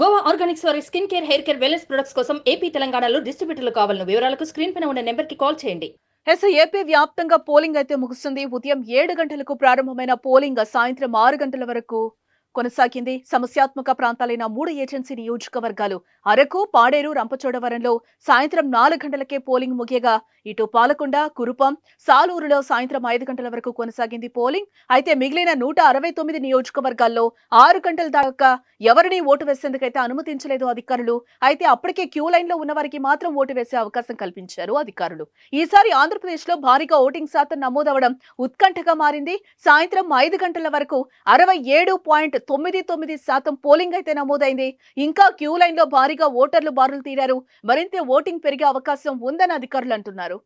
Goa Organics వారి skin care, hair care, wellness products కోసం AP, తెలంగాణలో డిస్ట్రిబ్యూటర్లు కావాలను వివరాలకు స్క్రీన్ పైన ఉన్న నెంబర్కి కాల్ చేయండి. ఏపీ వ్యాప్తంగా పోలింగ్ అయితే ముగుస్తుంది. ఉదయం 7 గంటలకు ప్రారంభమైన పోలింగ్ సాయంత్రం 6 గంటల వరకు కొనసాగింది. సమస్యాత్మక ప్రాంతాలైన 3 ఏజెన్సీ నియోజకవర్గాలు అరకు, పాడేరు, రంపచోడవరంలో సాయంత్రం 4 గంటలకే పోలింగ్ ముగియగా ఇటు పాలకొండ, కురుపం, సాలూరులో సాయంత్రం 5 గంటల వరకు కొనసాగింది పోలింగ్. అయితే మిగిలిన 169 నియోజకవర్గాల్లో 6 గంటల దాకా ఎవరిని ఓటు వేసేందుకైతే అనుమతించలేదు అధికారులు. అయితే అప్పటికే క్యూ లైన్ లో ఉన్న వారికి మాత్రం ఓటు వేసే అవకాశం కల్పించారు అధికారులు. ఈసారి ఆంధ్రప్రదేశ్ లో భారీగా ఓటింగ్ శాతం నమోదవడం ఉత్కంఠగా మారింది. సాయంత్రం 5 గంటల వరకు 67.99% పోలింగ్ అయితే నమోదైంది. ఇంకా క్యూ లైన్ లో భారీగా ఓటర్లు బారులు తీరారు. మరింత ఓటింగ్ పెరిగే అవకాశం ఉందని అధికారులు అంటున్నారు.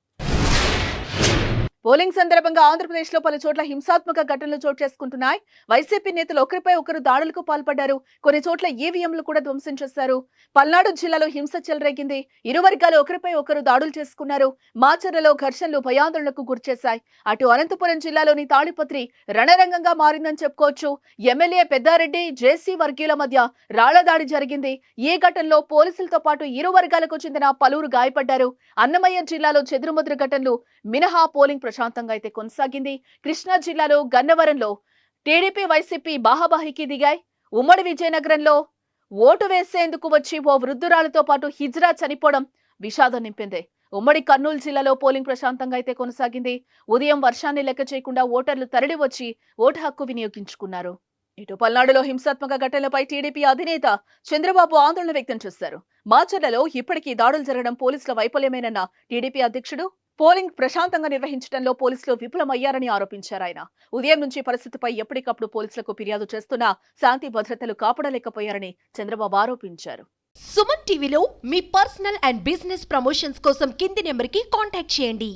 పోలింగ్ సందర్భంగా ఆంధ్రప్రదేశ్ లో పలు చోట్ల హింసాత్మక ఘటనలు చోటు చేసుకుంటున్నాయి. వైసీపీ నేతలు ఒకరిపై ఒకరు దాడులకు పాల్పడ్డారు. కొన్ని చోట్ల ఈవీఎంలు కూడా ధ్వంసం చేశారు. పల్నాడు జిల్లాలో హింస చెలరేగింది. ఇరు వర్గాలు ఒకరిపై ఒకరు దాడులు చేసుకున్నారు. మాచర్లలో ఘర్షణలు భయాందోళనకు గురిచేశాయి. అటు అనంతపురం జిల్లాలోని తాడిపత్రి రణరంగంగా మారిందని చెప్పుకోవచ్చు. ఎమ్మెల్యే పెద్దారెడ్డి, జేసీ వర్గీయుల మధ్య రాళ్ల దాడి జరిగింది. ఈ ఘటనలో పోలీసులతో పాటు ఇరు వర్గాలకు చెందిన పలువురు గాయపడ్డారు. అన్నమయ్య జిల్లాలో చెదురుమదురు ఘటనలు మినహా పోలింగ్ ప్రశాంతంగా అయితే కొనసాగింది. కృష్ణా జిల్లాలో గన్నవరంలో టీడీపీ, వైసీపీ బాహాబాహికి దిగాయి. ఉమ్మడి విజయనగరంలో ఓటు వేసేందుకు వచ్చి ఓ వృద్ధురాలతో పాటు హిజ్రా చనిపోవడం విషాదం నింపింది. ఉమ్మడి కర్నూలు జిల్లాలో పోలింగ్ ప్రశాంతంగా అయితే కొనసాగింది. ఉదయం వర్షాన్ని లెక్క చేయకుండా ఓటర్లు తరలి వచ్చి ఓటు హక్కు వినియోగించుకున్నారు. ఇటు పల్నాడులో హింసాత్మక ఘటనలపై టీడీపీ అధినేత చంద్రబాబు ఆందోళన వ్యక్తం చేశారు. మాచర్లలో ఇప్పటికీ దాడులు జరగడం పోలీసుల వైఫల్యమేనన్న టీడీపీ అధ్యక్షుడు పోలింగ్ ప్రశాంతంగా నిర్వహించడంలో పోలీసులు విఫలమయ్యారని ఆరోపించారు. ఆయన ఉదయం నుంచి పరిస్థితిపై ఎప్పటికప్పుడు పోలీసులకు ఫిర్యాదు చేస్తున్నా శాంతి భద్రతలు కాపాడలేకపోయారని చంద్రబాబు ఆరోపించారు. సుమన్ టీవీలో మీ పర్సనల్ అండ్ బిజినెస్ ప్రమోషన్స్ కోసం కింది నెంబర్కి కాంటాక్ట్ చేయండి.